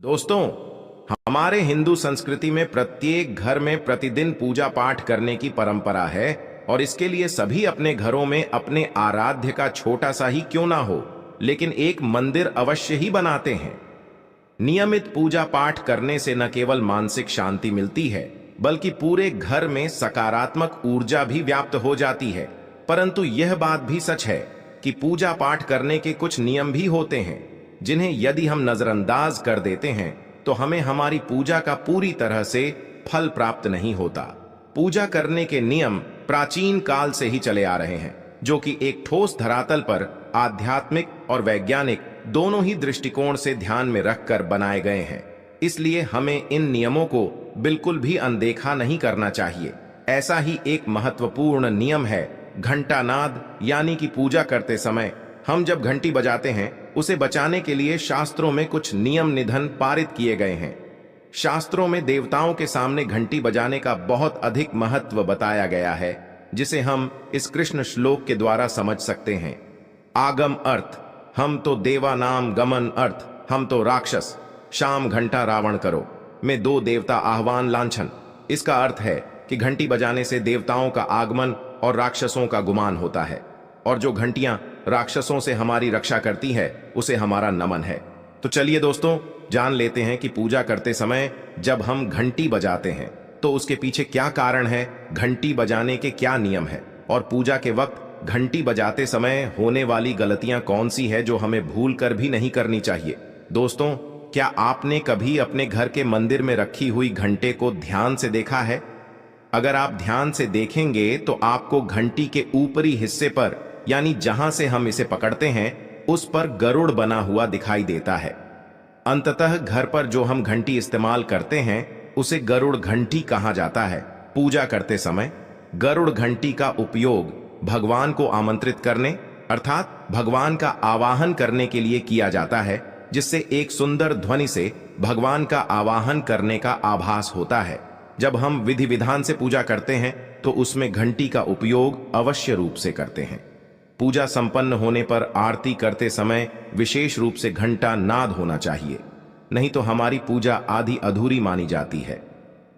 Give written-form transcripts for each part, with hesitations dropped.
दोस्तों, हमारे हिंदू संस्कृति में प्रत्येक घर में प्रतिदिन पूजा पाठ करने की परंपरा है और इसके लिए सभी अपने घरों में अपने आराध्य का छोटा सा ही क्यों ना हो, लेकिन एक मंदिर अवश्य ही बनाते हैं। नियमित पूजा पाठ करने से न केवल मानसिक शांति मिलती है, बल्कि पूरे घर में सकारात्मक ऊर्जा भी व्याप्त हो जाती है। परंतु यह बात भी सच है कि पूजा पाठ करने के कुछ नियम भी होते हैं, जिन्हें यदि हम नजरअंदाज कर देते हैं तो हमें हमारी पूजा का पूरी तरह से फल प्राप्त नहीं होता। पूजा करने के नियम प्राचीन काल से ही चले आ रहे हैं, जो कि एक ठोस धरातल पर आध्यात्मिक और वैज्ञानिक दोनों ही दृष्टिकोण से ध्यान में रखकर बनाए गए हैं। इसलिए हमें इन नियमों को बिल्कुल भी अनदेखा नहीं करना चाहिए। ऐसा ही एक महत्वपूर्ण नियम है घंटानाद, यानी कि पूजा करते समय हम जब घंटी बजाते हैं उसे बचाने के लिए शास्त्रों में कुछ नियम निधन पारित किए गए हैं। शास्त्रों में देवताओं के सामने घंटी बजाने का बहुत अधिक महत्व बताया गया है, जिसे हम इस कृष्ण श्लोक के द्वारा समझ सकते हैं। आगम अर्थ, हम तो देवा नाम गमन अर्थ, हम तो राक्षस शाम घंटा रावण करो में दो देवता आह्वान लांछन। इसका अर्थ है कि घंटी बजाने से देवताओं का आगमन और राक्षसों का गुमान होता है, और जो घंटियां राक्षसों से हमारी रक्षा करती है उसे हमारा नमन है। तो चलिए दोस्तों, जान लेते हैं कि पूजा करते समय जब हम घंटी बजाते हैं तो उसके पीछे क्या कारण है, घंटी बजाने के क्या नियम है, और पूजा के वक्त घंटी बजाते समय होने वाली गलतियां कौन सी है जो हमें भूल कर भी नहीं करनी चाहिए। दोस्तों, क्या आपने कभी अपने घर के मंदिर में रखी हुई घंटे को ध्यान से देखा है? अगर आप ध्यान से देखेंगे तो आपको घंटी के ऊपरी हिस्से पर, यानी जहां से हम इसे पकड़ते हैं, उस पर गरुड़ बना हुआ दिखाई देता है। अंततः घर पर जो हम घंटी इस्तेमाल करते हैं उसे गरुड़ घंटी कहा जाता है। पूजा करते समय गरुड़ घंटी का उपयोग भगवान को आमंत्रित करने अर्थात भगवान का आवाहन करने के लिए किया जाता है, जिससे एक सुंदर ध्वनि से भगवान का आवाहन करने का आभास होता है। जब हम विधि विधान से पूजा करते हैं तो उसमें घंटी का उपयोग अवश्य रूप से करते हैं। पूजा संपन्न होने पर आरती करते समय विशेष रूप से घंटा नाद होना चाहिए, नहीं तो हमारी पूजा आधी अधूरी मानी जाती है।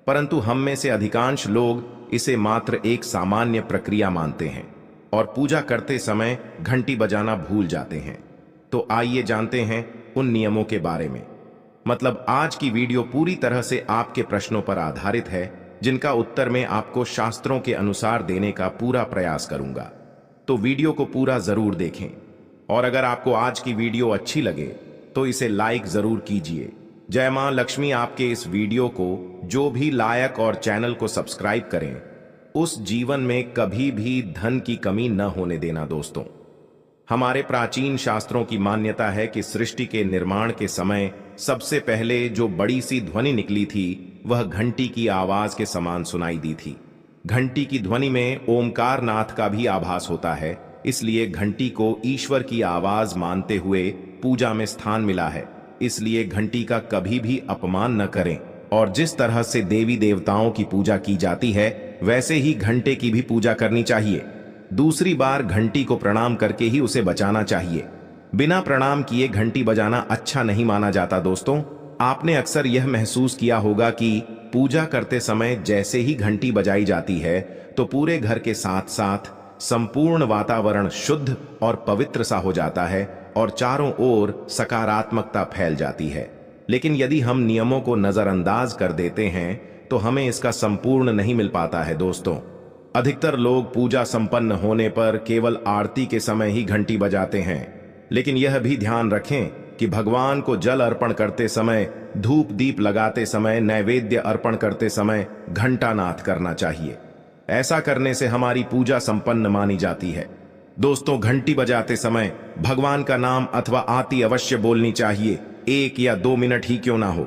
परंतु हम में से अधिकांश लोग इसे मात्र एक सामान्य प्रक्रिया मानते हैं और पूजा करते समय घंटी बजाना भूल जाते हैं। तो आइए जानते हैं उन नियमों के बारे में। मतलब आज की वीडियो पूरी तरह से आपके प्रश्नों पर आधारित है, जिनका उत्तर मैं आपको शास्त्रों के अनुसार देने का पूरा प्रयास करूंगा। तो वीडियो को पूरा जरूर देखें, और अगर आपको आज की वीडियो अच्छी लगे तो इसे लाइक जरूर कीजिए। जय मां लक्ष्मी आपके इस वीडियो को जो भी लायक और चैनल को सब्सक्राइब करें, उस जीवन में कभी भी धन की कमी न होने देना। दोस्तों, हमारे प्राचीन शास्त्रों की मान्यता है कि सृष्टि के निर्माण के समय सबसे पहले जो बड़ी सी ध्वनि निकली थी वह घंटी की आवाज के समान सुनाई दी थी। घंटी की ध्वनि में ओमकार नाथ का भी आभास होता है, इसलिए घंटी को ईश्वर की आवाज मानते हुए पूजा में स्थान मिला है। इसलिए घंटी का कभी भी अपमान न करें, और जिस तरह से देवी देवताओं की पूजा की जाती है वैसे ही घंटे की भी पूजा करनी चाहिए। दूसरी बार घंटी को प्रणाम करके ही उसे बजाना चाहिए। बिना प्रणाम किए घंटी बजाना अच्छा नहीं माना जाता। दोस्तों, आपने अक्सर यह महसूस किया होगा कि पूजा करते समय जैसे ही घंटी बजाई जाती है तो पूरे घर के साथ साथ संपूर्ण वातावरण शुद्ध और पवित्र सा हो जाता है और चारों ओर सकारात्मकता फैल जाती है। लेकिन यदि हम नियमों को नजरअंदाज कर देते हैं तो हमें इसका संपूर्ण नहीं मिल पाता है। दोस्तों, अधिकतर लोग पूजा संपन्न होने पर केवल आरती के समय ही घंटी बजाते हैं, लेकिन यह भी ध्यान रखें कि भगवान को जल अर्पण करते समय, धूप दीप लगाते समय, नैवेद्य अर्पण करते समय घंटानाद करना चाहिए। ऐसा करने से हमारी पूजा संपन्न मानी जाती है। दोस्तों, घंटी बजाते समय भगवान का नाम अथवा आरती अवश्य बोलनी चाहिए, 1 या 2 मिनट ही क्यों ना हो,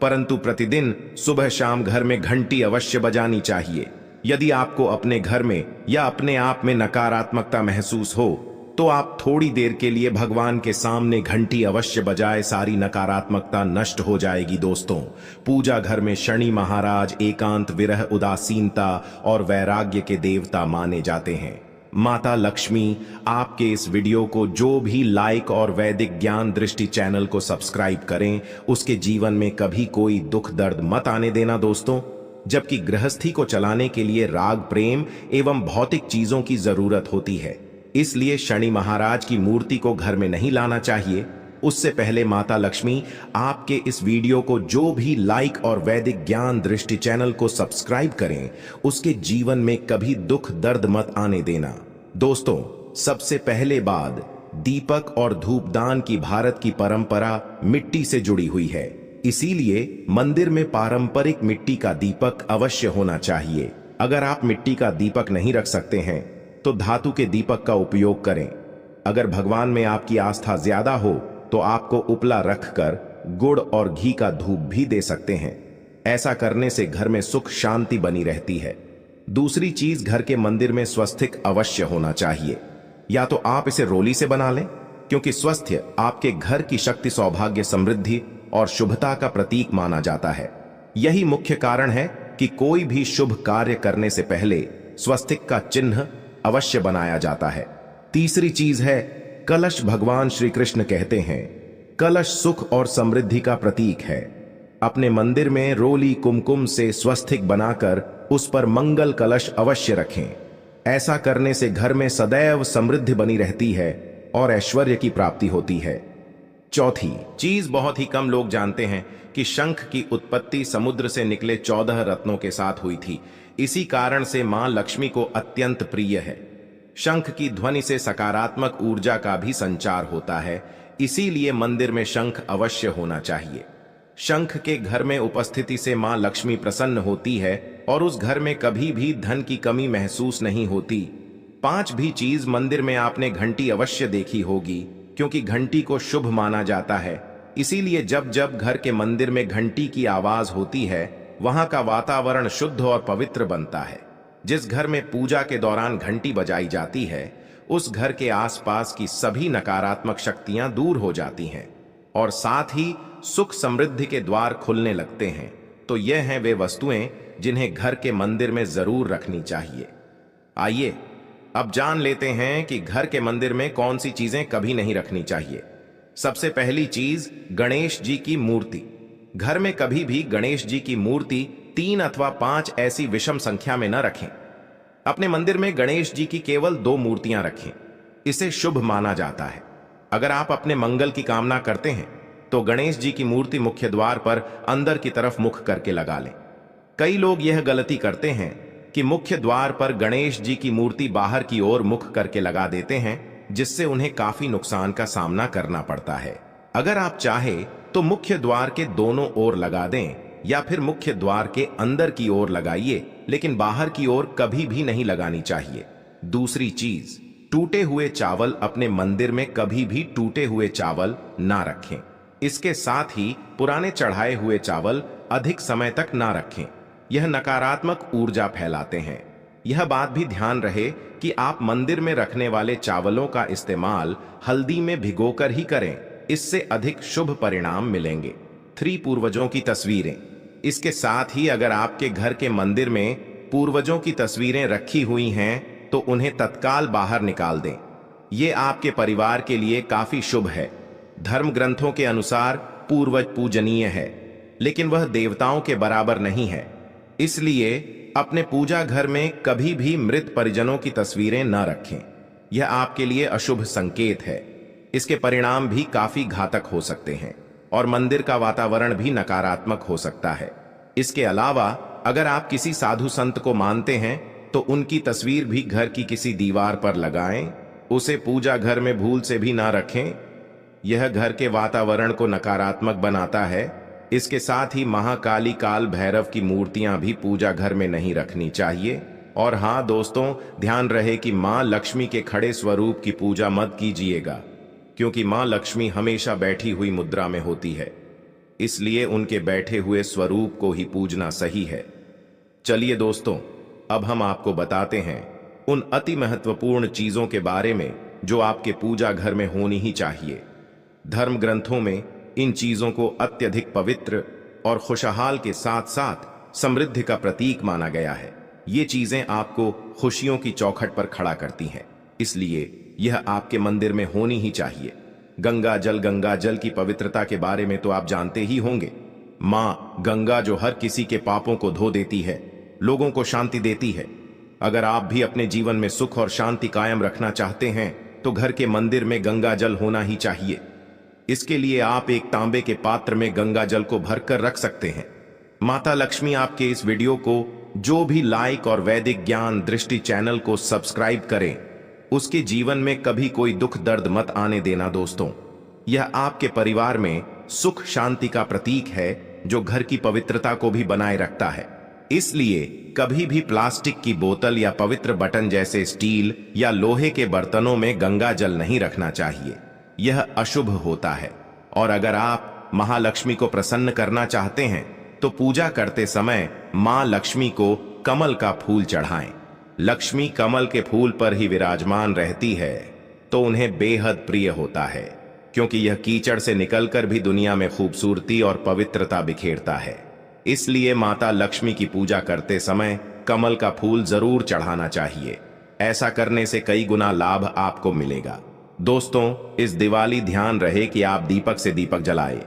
परंतु प्रतिदिन सुबह शाम घर में घंटी अवश्य बजानी चाहिए। यदि आपको अपने घर में या अपने आप में नकारात्मकता महसूस हो तो आप थोड़ी देर के लिए भगवान के सामने घंटी अवश्य बजाए, सारी नकारात्मकता नष्ट हो जाएगी। दोस्तों, पूजा घर में शनि महाराज एकांत, विरह, उदासीनता और वैराग्य के देवता माने जाते हैं। माता लक्ष्मी आपके इस वीडियो को जो भी लाइक और वैदिक ज्ञान दृष्टि चैनल को सब्सक्राइब करें, उसके जीवन में कभी कोई दुख दर्द मत आने देना दोस्तों। जबकि गृहस्थी को चलाने के लिए राग, प्रेम एवं भौतिक चीजों की जरूरत होती है, इसलिए शनि महाराज की मूर्ति को घर में नहीं लाना चाहिए। उससे पहले माता लक्ष्मी आपके इस वीडियो को जो भी लाइक और वैदिक ज्ञान दृष्टि चैनल को सब्सक्राइब करें, उसके जीवन में कभी दुख दर्द मत आने देना दोस्तों। सबसे पहले बात, दीपक और धूपदान की भारत की परंपरा मिट्टी से जुड़ी हुई है, इसीलिए मंदिर में पारंपरिक मिट्टी का दीपक अवश्य होना चाहिए। अगर आप मिट्टी का दीपक नहीं रख सकते हैं तो धातु के दीपक का उपयोग करें। अगर भगवान में आपकी आस्था ज्यादा हो तो आपको उपला रखकर गुड़ और घी का धूप भी दे सकते हैं। ऐसा करने से घर में सुख शांति बनी रहती है। दूसरी चीज, घर के मंदिर में स्वस्तिक अवश्य होना चाहिए। या तो आप इसे रोली से बना लें, क्योंकि स्वास्थ्य आपके घर की शक्ति, सौभाग्य, समृद्धि और शुभता का प्रतीक माना जाता है। यही मुख्य कारण है कि कोई भी शुभ कार्य करने से पहले स्वस्तिक का चिन्ह अवश्य बनाया जाता है। तीसरी चीज है कलश। भगवान श्री कृष्ण कहते हैं कलश सुख और समृद्धि का प्रतीक है। अपने मंदिर में रोली कुमकुम से स्वस्तिक बनाकर उस पर मंगल कलश अवश्य रखें। ऐसा करने से घर में सदैव समृद्धि बनी रहती है और ऐश्वर्य की प्राप्ति होती है। चौथी चीज, बहुत ही कम लोग जानते हैं कि शंख की उत्पत्ति समुद्र से निकले 14 रत्नों के साथ हुई थी। इसी कारण से मां लक्ष्मी को अत्यंत प्रिय है। शंख की ध्वनि से सकारात्मक ऊर्जा का भी संचार होता है, इसीलिए मंदिर में शंख अवश्य होना चाहिए। शंख के घर में उपस्थिति से मां लक्ष्मी प्रसन्न होती है और उस घर में कभी भी धन की कमी महसूस नहीं होती। पांचवी चीज, मंदिर में आपने घंटी अवश्य देखी होगी, क्योंकि घंटी को शुभ माना जाता है। इसीलिए जब जब घर के मंदिर में घंटी की आवाज होती है, वहां का वातावरण शुद्ध और पवित्र बनता है। जिस घर में पूजा के दौरान घंटी बजाई जाती है, उस घर के आसपास की सभी नकारात्मक शक्तियां दूर हो जाती हैं और साथ ही सुख समृद्धि के द्वार खुलने लगते हैं। तो यह हैं वे वस्तुएं जिन्हें घर के मंदिर में जरूर रखनी चाहिए। आइए अब जान लेते हैं कि घर के मंदिर में कौन सी चीजें कभी नहीं रखनी चाहिए। सबसे पहली चीज, गणेश जी की मूर्ति। घर में कभी भी गणेश जी की मूर्ति 3 अथवा 5 ऐसी विषम संख्या में न रखें। अपने मंदिर में गणेश जी की केवल 2 मूर्तियां रखें, इसे शुभ माना जाता है। अगर आप अपने मंगल की कामना करते हैं तो गणेश जी की मूर्ति मुख्य द्वार पर अंदर की तरफ मुख करके लगा लें। कई लोग यह गलती करते हैं कि मुख्य द्वार पर गणेश जी की मूर्ति बाहर की ओर मुख करके लगा देते हैं, जिससे उन्हें काफी नुकसान का सामना करना पड़ता है। अगर आप चाहे तो मुख्य द्वार के दोनों ओर लगा दें या फिर मुख्य द्वार के अंदर की ओर लगाइए, लेकिन बाहर की ओर कभी भी नहीं लगानी चाहिए। दूसरी चीज, टूटे हुए चावल। अपने मंदिर में कभी भी टूटे हुए चावल ना रखें। इसके साथ ही पुराने चढ़ाए हुए चावल अधिक समय तक ना रखें, यह नकारात्मक ऊर्जा फैलाते हैं। यह बात भी ध्यान रहे कि आप मंदिर में रखने वाले चावलों का इस्तेमाल हल्दी में भिगोकर ही करें, इससे अधिक शुभ परिणाम मिलेंगे। 3 पूर्वजों की तस्वीरें। इसके साथ ही अगर आपके घर के मंदिर में पूर्वजों की तस्वीरें रखी हुई हैं तो उन्हें तत्काल बाहर निकाल दें। ये आपके परिवार के लिए काफी शुभ है। धर्म ग्रंथों के अनुसार पूर्वज पूजनीय है, लेकिन वह देवताओं के बराबर नहीं है। इसलिए अपने पूजा घर में कभी भी मृत परिजनों की तस्वीरें न रखें। यह आपके लिए अशुभ संकेत है। इसके परिणाम भी काफी घातक हो सकते हैं और मंदिर का वातावरण भी नकारात्मक हो सकता है। इसके अलावा अगर आप किसी साधु संत को मानते हैं तो उनकी तस्वीर भी घर की किसी दीवार पर लगाएं। उसे पूजा घर में भूल से भी ना रखें, यह घर के वातावरण को नकारात्मक बनाता है। इसके साथ ही महाकाली, काल भैरव की मूर्तियां भी पूजा घर में नहीं रखनी चाहिए। और हाँ दोस्तों, ध्यान रहे कि मां लक्ष्मी के खड़े स्वरूप की पूजा मत कीजिएगा, क्योंकि मां लक्ष्मी हमेशा बैठी हुई मुद्रा में होती है, इसलिए उनके बैठे हुए स्वरूप को ही पूजना सही है। चलिए दोस्तों, अब हम आपको बताते हैं उन अति महत्वपूर्ण चीजों के बारे में जो आपके पूजा घर में होनी ही चाहिए। धर्म ग्रंथों में इन चीजों को अत्यधिक पवित्र और खुशहाल के साथ साथ समृद्धि का प्रतीक माना गया है। ये चीजें आपको खुशियों की चौखट पर खड़ा करती हैं, इसलिए यह आपके मंदिर में होनी ही चाहिए। गंगा जल की पवित्रता के बारे में तो आप जानते ही होंगे। माँ गंगा जो हर किसी के पापों को धो देती है, लोगों को शांति देती है। अगर आप भी अपने जीवन में सुख और शांति कायम रखना चाहते हैं तो घर के मंदिर में गंगा जल होना ही चाहिए। इसके लिए आप एक तांबे के पात्र में गंगा जल को भरकर रख सकते हैं। माता लक्ष्मी आपके इस वीडियो को जो भी लाइक और वैदिक ज्ञान दृष्टि चैनल को सब्सक्राइब करें, उसके जीवन में कभी कोई दुख दर्द मत आने देना दोस्तों। यह आपके परिवार में सुख शांति का प्रतीक है जो घर की पवित्रता को भी बनाए रखता है। इसलिए कभी भी प्लास्टिक की बोतल या पवित्र बटन जैसे स्टील या लोहे के बर्तनों में गंगा जल नहीं रखना चाहिए। यह अशुभ होता है। और अगर आप महालक्ष्मी को प्रसन्न करना चाहते हैं तो पूजा करते समय मां लक्ष्मी को कमल का फूल चढ़ाएं। लक्ष्मी कमल के फूल पर ही विराजमान रहती है तो उन्हें बेहद प्रिय होता है, क्योंकि यह कीचड़ से निकलकर भी दुनिया में खूबसूरती और पवित्रता बिखेरता है। इसलिए माता लक्ष्मी की पूजा करते समय कमल का फूल जरूर चढ़ाना चाहिए। ऐसा करने से कई गुना लाभ आपको मिलेगा। दोस्तों, इस दिवाली ध्यान रहे कि आप दीपक से दीपक जलाएं।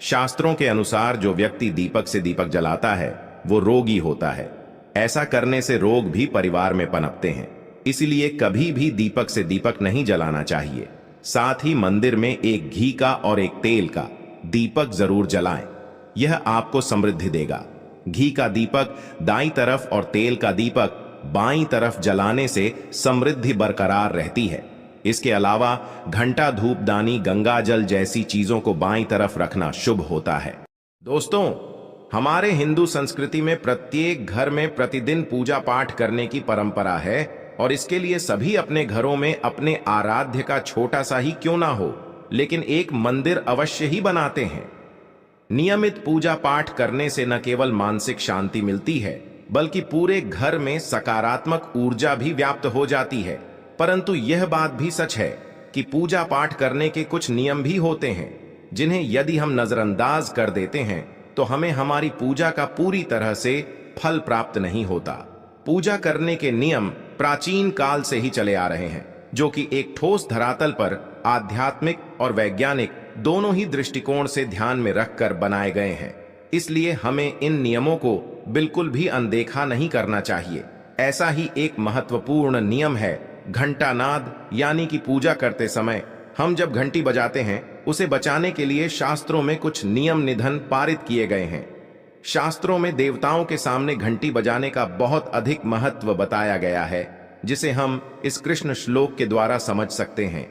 शास्त्रों के अनुसार जो व्यक्ति दीपक से दीपक जलाता है वो रोगी होता है। ऐसा करने से रोग भी परिवार में पनपते हैं। इसलिए कभी भी दीपक से दीपक नहीं जलाना चाहिए। साथ ही मंदिर में एक घी का और एक तेल का दीपक जरूर जलाएं। यह आपको समृद्धि देगा। घी का दीपक दाईं तरफ और तेल का दीपक बाईं तरफ जलाने से समृद्धि बरकरार रहती है। इसके अलावा घंटा धूपदानी गंगा जल जैसी चीजों को बाईं तरफ रखना शुभ होता है। दोस्तों, हमारे हिंदू संस्कृति में प्रत्येक घर में प्रतिदिन पूजा पाठ करने की परंपरा है और इसके लिए सभी अपने घरों में अपने आराध्य का छोटा सा ही क्यों ना हो, लेकिन एक मंदिर अवश्य ही बनाते हैं। नियमित पूजा पाठ करने से न केवल मानसिक शांति मिलती है बल्कि पूरे घर में सकारात्मक ऊर्जा भी व्याप्त हो जाती है। परंतु यह बात भी सच है कि पूजा पाठ करने के कुछ नियम भी होते हैं जिन्हें यदि हम नजरअंदाज कर देते हैं तो हमें हमारी पूजा का पूरी तरह से फल प्राप्त नहीं होता। पूजा करने के नियम प्राचीन काल से ही चले आ रहे हैं, जो कि एक ठोस धरातल पर आध्यात्मिक और वैज्ञानिक दोनों ही दृष्टिकोण से ध्यान में रखकर बनाए गए हैं। इसलिए हमें इन नियमों को बिल्कुल भी अनदेखा नहीं करना चाहिए। ऐसा ही एक महत्वपूर्ण नियम है घंटा नाद, यानी कि पूजा करते समय हम जब घंटी बजाते हैं उसे बचाने के लिए शास्त्रों में कुछ नियम निधन पारित किए गए हैं। शास्त्रों में देवताओं के सामने घंटी बजाने का बहुत अधिक महत्व बताया गया है, जिसे हम इस कृष्ण श्लोक के द्वारा समझ सकते हैं।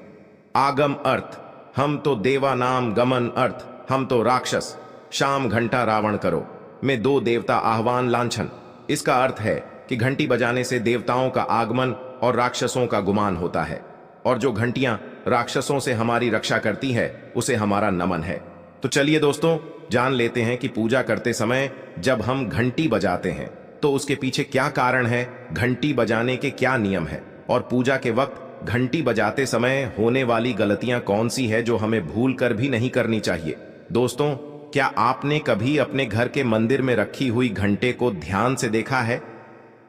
आगम अर्थ हम तो देवा नाम गमन अर्थ हम तो राक्षस शाम घंटा रावण करो में दो देवता आह्वान लांछन। इसका अर्थ है कि घंटी बजाने से देवताओं का आगमन और राक्षसों का गुमान होता है, और जो घंटियां राक्षसों से हमारी रक्षा करती है उसे हमारा नमन है। तो चलिए दोस्तों, जान लेते हैं कि पूजा करते समय जब हम घंटी बजाते हैं तो उसके पीछे क्या कारण है, घंटी बजाने के क्या नियम है, और पूजा के वक्त घंटी बजाते समय होने वाली गलतियां कौन सी है जो हमें भूल कर भी नहीं करनी चाहिए। दोस्तों, क्या आपने कभी अपने घर के मंदिर में रखी हुई घंटे को ध्यान से देखा है?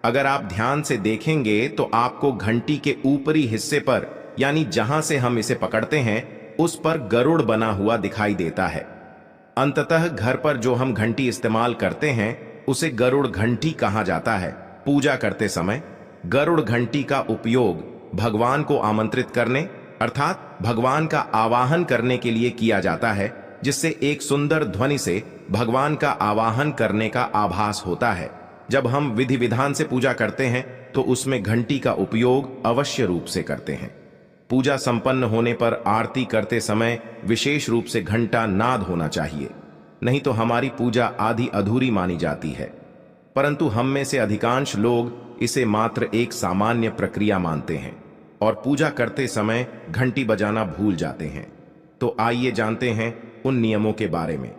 अगर आप ध्यान से देखेंगे तो आपको घंटी के ऊपरी हिस्से पर, यानी जहां से हम इसे पकड़ते हैं, उस पर गरुड़ बना हुआ दिखाई देता है। अंततः घर पर जो हम घंटी इस्तेमाल करते हैं उसे गरुड़ घंटी कहा जाता है। पूजा करते समय गरुड़ घंटी का उपयोग भगवान को आमंत्रित करने अर्थात भगवान का आवाहन करने के लिए किया जाता है, जिससे एक सुंदर ध्वनि से भगवान का आवाहन करने का आभास होता है। जब हम विधि विधान से पूजा करते हैं तो उसमें घंटी का उपयोग अवश्य रूप से करते हैं। पूजा संपन्न होने पर आरती करते समय विशेष रूप से घंटा नाद होना चाहिए, नहीं तो हमारी पूजा आधी अधूरी मानी जाती है। परंतु हम में से अधिकांश लोग इसे मात्र एक सामान्य प्रक्रिया मानते हैं और पूजा करते समय घंटी बजाना भूल जाते हैं। तो आइए जानते हैं उन नियमों के बारे में।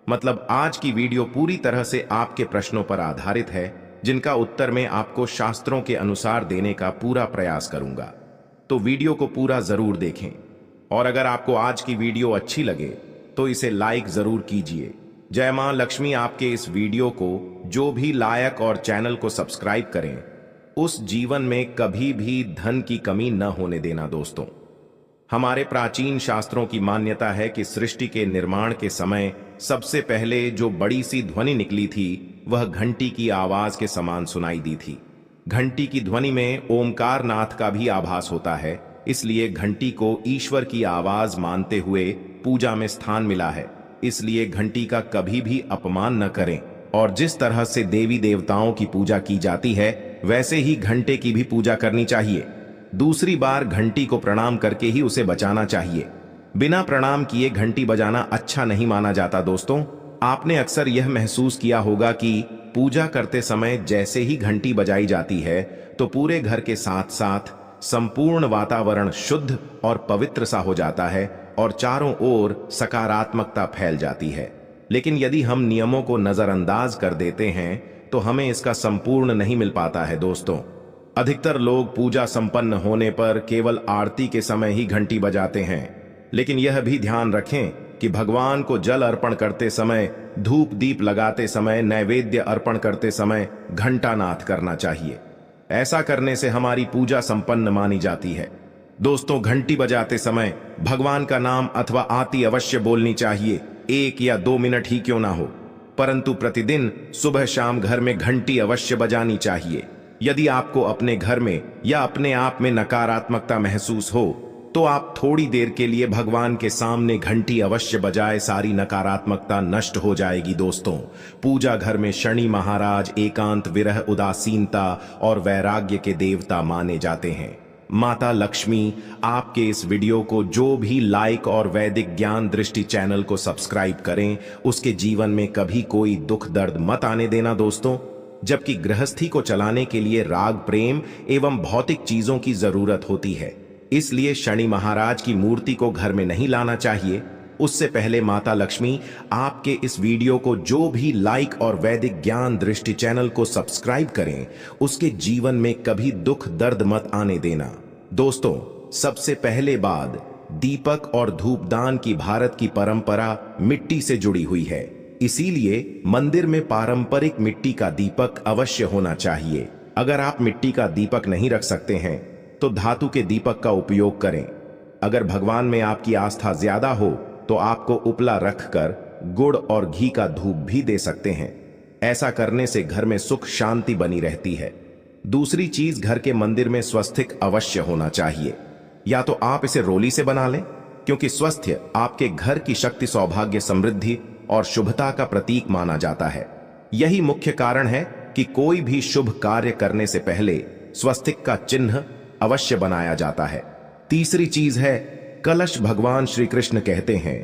मतलब आज की वीडियो पूरी तरह से आपके प्रश्नों पर आधारित है, जिनका उत्तर मैं आपको शास्त्रों के अनुसार देने का पूरा प्रयास करूंगा। तो वीडियो को पूरा जरूर देखें, और अगर आपको आज की वीडियो अच्छी लगे तो इसे लाइक जरूर कीजिए। जय मां लक्ष्मी आपके इस वीडियो को जो भी लायक और चैनल को सब्सक्राइब करें, उस जीवन में कभी भी धन की कमी न होने देना दोस्तों। हमारे प्राचीन शास्त्रों की मान्यता है कि सृष्टि के निर्माण के समय सबसे पहले जो बड़ी सी ध्वनि निकली थी वह घंटी की आवाज के समान सुनाई दी थी। घंटी की ध्वनि में ओमकार नाथ का भी आभास होता है, इसलिए घंटी को ईश्वर की आवाज मानते हुए पूजा में स्थान मिला है। इसलिए घंटी का कभी भी अपमान न करें और जिस तरह से देवी देवताओं की पूजा की जाती है वैसे ही घंटे की भी पूजा करनी चाहिए। दूसरी बार घंटी को प्रणाम करके ही उसे बजाना चाहिए। बिना प्रणाम किए घंटी बजाना अच्छा नहीं माना जाता दोस्तों। आपने अक्सर यह महसूस किया होगा कि पूजा करते समय जैसे ही घंटी बजाई जाती है तो पूरे घर के साथ साथ संपूर्ण वातावरण शुद्ध और पवित्र सा हो जाता है और चारों ओर सकारात्मकता फैल जाती है। लेकिन यदि हम नियमों को नजरअंदाज कर देते हैं तो हमें इसका संपूर्ण नहीं मिल पाता है दोस्तों। अधिकतर लोग पूजा संपन्न होने पर केवल आरती के समय ही घंटी बजाते हैं, लेकिन यह भी ध्यान रखें कि भगवान को जल अर्पण करते समय, धूप दीप लगाते समय, नैवेद्य अर्पण करते समय घंटानाद करना चाहिए। ऐसा करने से हमारी पूजा संपन्न मानी जाती है। दोस्तों, घंटी बजाते समय भगवान का नाम अथवा आरती अवश्य बोलनी चाहिए, 1 या 2 मिनट ही क्यों ना हो, परंतु प्रतिदिन सुबह शाम घर में घंटी अवश्य बजानी चाहिए। यदि आपको अपने घर में या अपने आप में नकारात्मकता महसूस हो तो आप थोड़ी देर के लिए भगवान के सामने घंटी अवश्य बजाए, सारी नकारात्मकता नष्ट हो जाएगी दोस्तों। पूजा घर में शनि महाराज एकांत, विरह, उदासीनता और वैराग्य के देवता माने जाते हैं। माता लक्ष्मी आपके इस वीडियो को जो भी लाइक और वैदिक ज्ञान दृष्टि चैनल को सब्सक्राइब करें, उसके जीवन में कभी कोई दुख दर्द मत आने देना दोस्तों। जबकि गृहस्थी को चलाने के लिए राग, प्रेम एवं भौतिक चीजों की जरूरत होती है, इसलिए शनि महाराज की मूर्ति को घर में नहीं लाना चाहिए। उससे पहले माता लक्ष्मी आपके इस वीडियो को जो भी लाइक और वैदिक ज्ञान दृष्टि चैनल को सब्सक्राइब करें, उसके जीवन में कभी दुख दर्द मत आने देना दोस्तों। सबसे पहले बात, दीपक और धूपदान की भारत की परंपरा मिट्टी से जुड़ी हुई है, इसीलिए मंदिर में पारंपरिक मिट्टी का दीपक अवश्य होना चाहिए। अगर आप मिट्टी का दीपक नहीं रख सकते हैं तो धातु के दीपक का उपयोग करें। अगर भगवान में आपकी आस्था ज्यादा हो तो आपको उपला रखकर गुड़ और घी का धूप भी दे सकते हैं। ऐसा करने से घर में सुख शांति बनी रहती है। दूसरी चीज, घर के मंदिर में स्वस्तिक अवश्य होना चाहिए। या तो आप इसे रोली से बना लें, क्योंकि स्वास्थ्य आपके घर की शक्ति, सौभाग्य, समृद्धि और शुभता का प्रतीक माना जाता है। यही मुख्य कारण है कि कोई भी शुभ कार्य करने से पहले स्वस्तिक का चिन्ह अवश्य बनाया जाता है। तीसरी चीज है कलश। भगवान श्री कृष्ण कहते हैं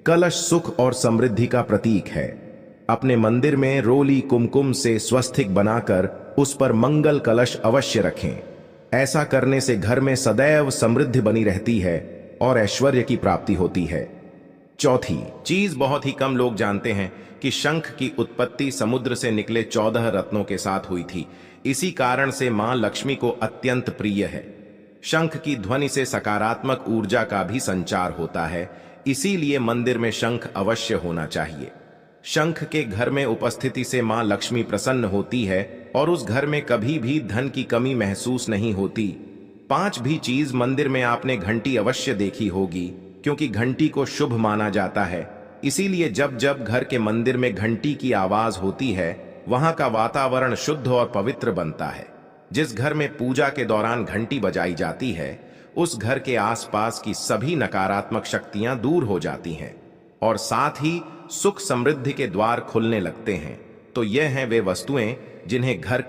कलश सुख और समृद्धि का प्रतीक है। अपने मंदिर में रोली कुमकुम से स्वस्तिक बनाकर उस पर मंगल कलश अवश्य रखें। ऐसा करने से घर में सदैव समृद्धि बनी रहती है और ऐश्वर्य की प्राप्ति होती है। चौथी चीज, बहुत ही कम लोग जानते हैं कि शंख की उत्पत्ति समुद्र से निकले 14 रत्नों के साथ हुई थी। इसी कारण से मां लक्ष्मी को अत्यंत प्रिय है। शंख की ध्वनि से सकारात्मक ऊर्जा का भी संचार होता है, इसीलिए मंदिर में शंख अवश्य होना चाहिए। शंख के घर में उपस्थिति से मां लक्ष्मी प्रसन्न होती है और उस घर में कभी भी धन की कमी महसूस नहीं होती। 5वीं चीज, मंदिर में आपने घंटी अवश्य देखी होगी, क्योंकि घंटी को शुभ माना जाता है। इसीलिए जब जब घर के मंदिर में घंटी की आवाज होती है वहां का वातावरण शुद्ध और पवित्र बनता है। जिस घर में पूजा के दौरान घंटी बजाई जाती है उस घर के आसपास की सभी नकारात्मक शक्तियां दूर हो जाती हैं और साथ ही सुख समृद्धि के द्वार खुलने लगते हैं। तो यह हैं वे वस्तुएं जिन्हें घर